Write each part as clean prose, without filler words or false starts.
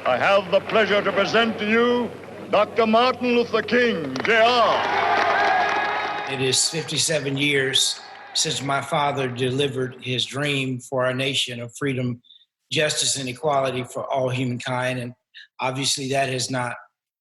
I have the pleasure to present to you Dr. Martin Luther King, Jr. It is 57 years since my father delivered his dream for our nation of freedom, justice, and equality for all humankind, and obviously that has not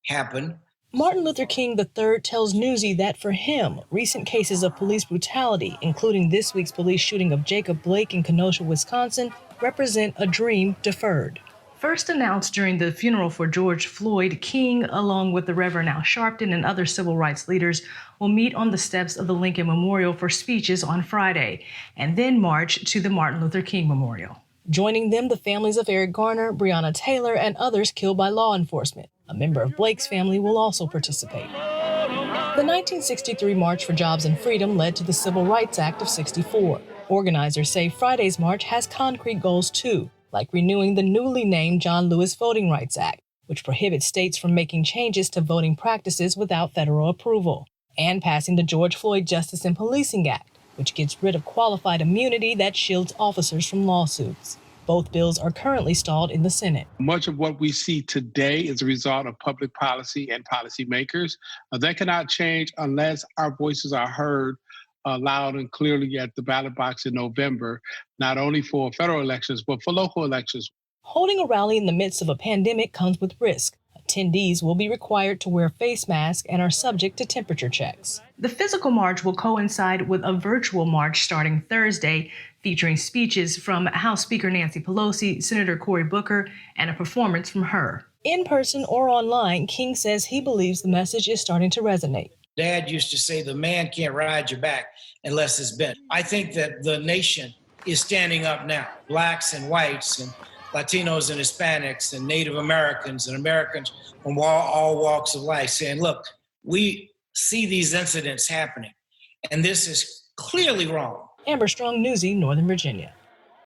happened. Martin Luther King III tells Newsy that for him, recent cases of police brutality, including this week's police shooting of Jacob Blake in Kenosha, Wisconsin, represent a dream deferred. First announced during the funeral for George Floyd, King, along with the Reverend Al Sharpton and other civil rights leaders, will meet on the steps of the Lincoln Memorial for speeches on Friday, and then march to the Martin Luther King Memorial. Joining them, the families of Eric Garner, Breonna Taylor, and others killed by law enforcement. A member of Blake's family will also participate. The 1963 March for Jobs and Freedom led to the Civil Rights Act of '64. Organizers say Friday's march has concrete goals too, like renewing the newly named John Lewis Voting Rights Act, which prohibits states from making changes to voting practices without federal approval, and passing the George Floyd Justice and Policing Act, which gets rid of qualified immunity that shields officers from lawsuits. Both bills are currently stalled in the Senate. Much of what we see today is a result of public policy and policymakers. That cannot change unless our voices are heard loud and clearly at the ballot box in November, not only for federal elections, but for local elections. Holding a rally in the midst of a pandemic comes with risk. Attendees will be required to wear face masks and are subject to temperature checks. The physical march will coincide with a virtual march starting Thursday, featuring speeches from House Speaker Nancy Pelosi, Senator Cory Booker, and a performance from her. In person or online, King says he believes the message is starting to resonate. Dad used to say the man can't ride your back unless it's bent. I think that the nation is standing up now. Blacks and whites and Latinos and Hispanics and Native Americans and Americans from all walks of life saying, look, we see these incidents happening, and this is clearly wrong. Amber Strong, Newsy, Northern Virginia.